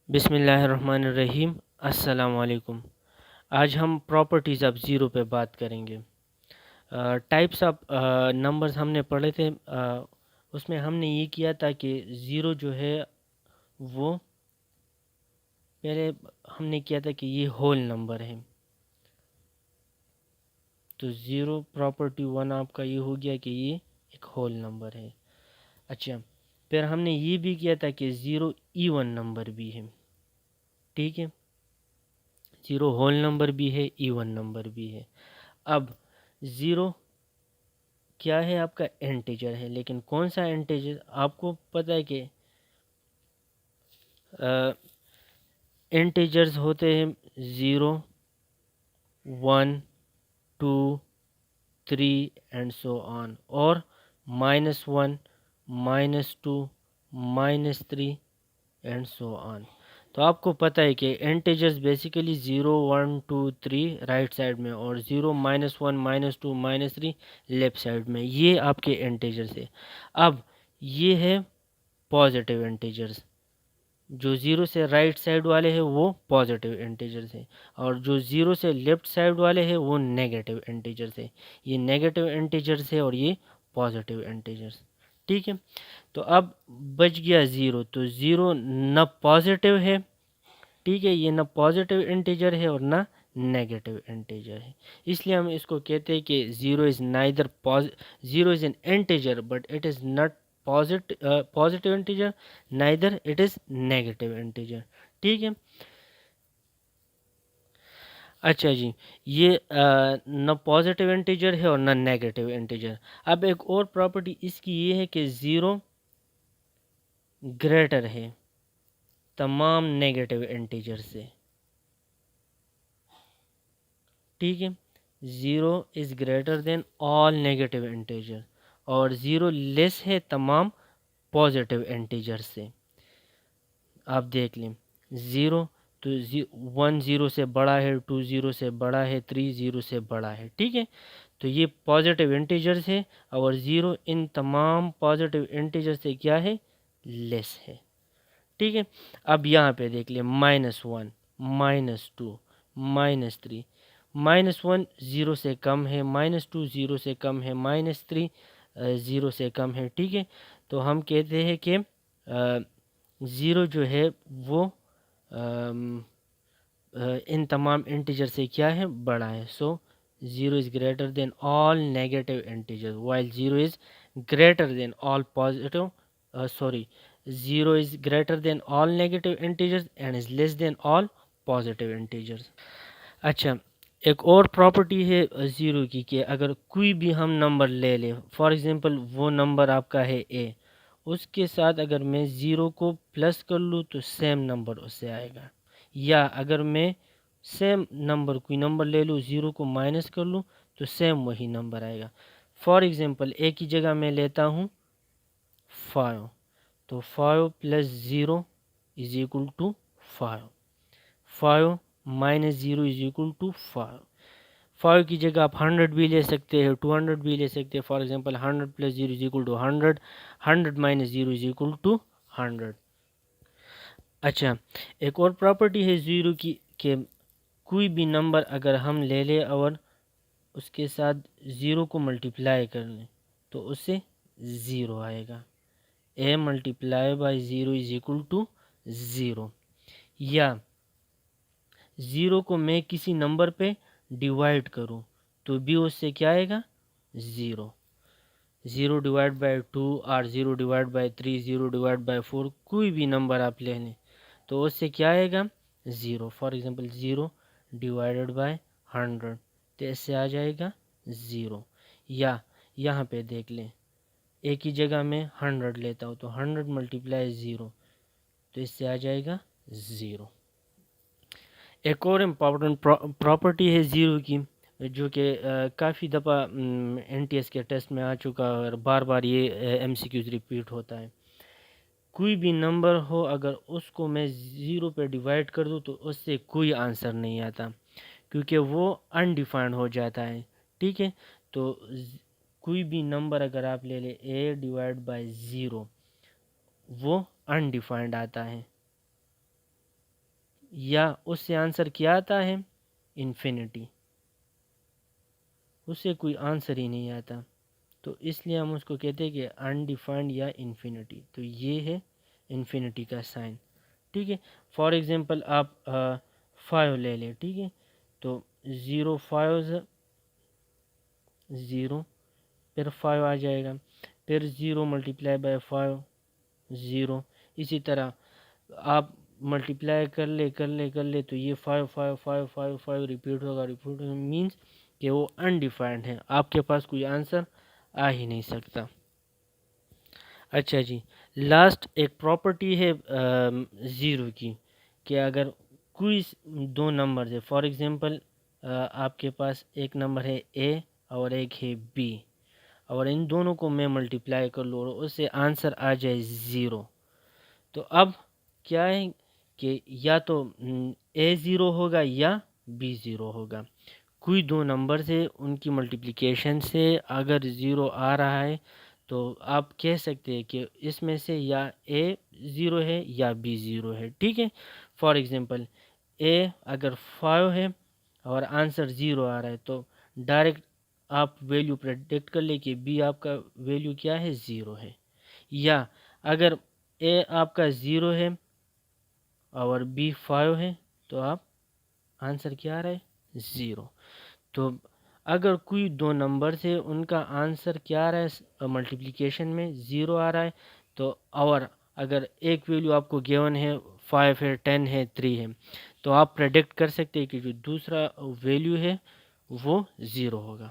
بسم اللہ الرحمن الرحیم۔ السلام علیکم۔ آج ہم پراپرٹیز آف زیرو پہ بات کریں گے۔ ٹائپس آف نمبرز ہم نے پڑھے تھے، اس میں ہم نے یہ کیا تھا کہ زیرو جو ہے وہ پہلے ہم نے کیا تھا کہ یہ ہول نمبر ہے، تو زیرو پراپرٹی ون آپ کا یہ ہو گیا کہ یہ ایک ہول نمبر ہے۔ اچھا، پھر ہم نے یہ بھی کیا تھا کہ زیرو ایون نمبر بھی ہے، ٹھیک ہے، زیرو ہول نمبر بھی ہے، ایون نمبر بھی ہے۔ اب زیرو کیا ہے؟ آپ کا انٹیجر ہے، لیکن کون سا انٹیجر؟ آپ کو پتہ ہے کہ انٹیجرز ہوتے ہیں 0 1 2 3 اینڈ سو آن، اور -1 -2 -3 اینڈ سو آن۔ تو آپ کو پتہ ہے کہ انٹیجرز بیسیکلی 0 1 2 3 رائٹ سائڈ میں، اور 0 -1 -2 -3 لیفٹ سائڈ میں، یہ آپ کے انٹیجرز ہے۔ اب یہ ہے پازیٹیو انٹیجرز، جو 0 سے رائٹ سائڈ والے ہیں وہ پازیٹیو انٹیجرز ہیں، اور جو 0 سے لیفٹ سائڈ والے ہیں وہ نیگیٹیو انٹیجرز ہیں۔ یہ نیگیٹیو انٹیجرز ہے اور یہ پازیٹیو انٹیجرز، ٹھیک ہے۔ تو اب بچ گیا 0، تو 0 نہ پازیٹیو ہے، ٹھیک ہے، یہ نہ پازیٹیو انٹیجر ہے اور نہ نیگیٹیو انٹیجر ہے، اس لیے ہم اس کو کہتے ہیں کہ 0 is neither zero is an integer but it is not positive integer, neither it is negative integer، ٹھیک ہے۔ اچھا جی، یہ نہ پازیٹیو انٹیجر ہے اور نہ نیگیٹیو انٹیجر۔ اب ایک اور پراپرٹی اس کی یہ ہے کہ 0 گریٹر ہے تمام نیگیٹیو انٹیجر سے، ٹھیک ہے، 0 is greater than all negative integer, اور 0 لیس ہے تمام پازیٹیو انٹیجر سے۔ آپ دیکھ لیں، 0 تو 1 0 سے بڑا ہے، 2 0 سے بڑا ہے، 3 0 سے بڑا ہے، ٹھیک ہے، تو یہ پازیٹیو انٹیجرز ہے، اور 0 ان تمام پازیٹیو انٹیجر سے کیا ہے؟ لیس ہے، ٹھیک ہے۔ اب یہاں پہ دیکھ لیں، -1 -2 -3، -1 0 سے کم ہے، -2 0 سے کم ہے، -3 0 سے کم ہے، ٹھیک ہے۔ تو ہم کہتے ہیں کہ 0 جو ہے وہ ان تمام انٹیجر سے کیا ہے؟ بڑا ہے، سو 0 is greater than all negative integers while 0 is greater than all positive 0 is greater than all negative integers and is less than all positive integers۔ اچھا، ایک اور پراپرٹی ہے 0 کی کہ اگر کوئی بھی ہم نمبر لے لیں، فار ایگزامپل وہ نمبر آپ کا ہے A، اس کے ساتھ اگر میں 0 کو پلس کر لوں تو سیم نمبر اس سے آئے گا، یا اگر میں سیم نمبر کوئی نمبر لے لوں، 0 کو مائنس کر لوں تو سیم وہی نمبر آئے گا۔ فار ایگزامپل A کی جگہ میں لیتا ہوں 5، تو 5 + 0 = 5، 5 - 0 = 5۔ 5 کی جگہ آپ 100 بھی لے سکتے ہیں، 200 بھی لے سکتے ہیں، فار ایگزامپل 100 + 0 = 100، 100 - 0 = 100۔ اچھا، ایک اور پراپرٹی ہے 0 کی کہ کوئی بھی نمبر اگر ہم لے لیں اور اس کے ساتھ 0 کو ملٹیپلائی کر لیں تو اس سے 0 آئے گا، A × 0 = 0، یا 0 کو میں کسی نمبر پہ ڈیوائڈ کروں تو بھی اس سے کیا آئے گا؟ 0۔ 0 / 2 اور 0 / 3 0 / 4 کوئی بھی نمبر آپ لے لیں تو اس سے کیا آئے گا؟ 0۔ فار ایگزامپل 0 / 100 تو اس سے آ جائے گا 0۔ یا یہاں پہ دیکھ لیں، ایک ہی جگہ میں 100 لیتا ہوں تو 100 × 0 تو اس سے آ جائے گا 0۔ ایک اور امپورٹنٹ پراپرٹی ہے 0 کی جو کہ کافی دفعہ NTS کے ٹیسٹ میں آ چکا ہے اور بار بار یہ MCQs ریپیٹ ہوتا ہے۔ کوئی بھی نمبر ہو، اگر اس کو میں 0 پہ ڈیوائڈ کر دوں تو اس سے کوئی آنسر نہیں آتا، کیونکہ وہ انڈیفائنڈ ہو جاتا ہے، ٹھیک ہے۔ تو کوئی بھی نمبر اگر آپ لے لیں A / 0 وہ انڈیفائنڈ آتا ہے، یا اس سے آنسر کیا آتا ہے انفینٹی، اس سے کوئی آنسر ہی نہیں آتا، تو اس لیے ہم اس کو کہتے ہیں کہ انڈیفائنڈ یا انفینٹی، تو یہ ہے انفینٹی کا سائن، ٹھیک ہے۔ فار ایگزامپل آپ 5 لے لیں، ٹھیک ہے، تو 0 5 0، پھر 5 آ جائے گا، پھر 0 ملٹیپلائی بائی 5 0، اسی طرح آپ ملٹیپلائی کر لے تو یہ 5 5 5 5 5 ریپیٹ ہوگا، مینس کہ وہ انڈیفائنڈ ہے، آپ کے پاس کوئی آنسر آ ہی نہیں سکتا۔ اچھا جی، لاسٹ ایک پراپرٹی ہے زیرو کی، کہ اگر کوئی دو نمبر ہے، فار ایگزامپل آپ کے پاس ایک نمبر ہے اے اور ایک ہے بی، اور ان دونوں کو میں ملٹیپلائی کر لوں اور اس سے آنسر آ جائے زیرو، تو اب کیا ہے کہ یا تو اے زیرو ہوگا یا بی زیرو ہوگا، کوئی دو نمبر سے ان کی ملٹیپلیکیشن سے اگر زیرو آ رہا ہے تو آپ کہہ سکتے ہیں کہ اس میں سے یا اے زیرو ہے یا بی زیرو ہے، ٹھیک ہے۔ فار ایگزامپل اے اگر 5 ہے اور آنسر زیرو آ رہا ہے تو ڈائریکٹ آپ ویلیو پریڈکٹ کر لیں کہ بی آپ کا ویلیو کیا ہے، زیرو ہے، یا اگر اے آپ کا زیرو ہے اور بی 5 ہے تو آپ آنسر کیا آ رہا ہے، زیرو۔ تو اگر کوئی دو نمبر سے ان کا آنسر کیا آ رہا ہے ملٹیپلیکیشن میں زیرو آ رہا ہے، تو اور اگر ایک ویلیو آپ کو گیون ہے 5 ہے 10 ہے 3 ہے، تو آپ پریڈکٹ کر سکتے ہیں کہ جو دوسرا ویلیو ہے وہ زیرو ہوگا۔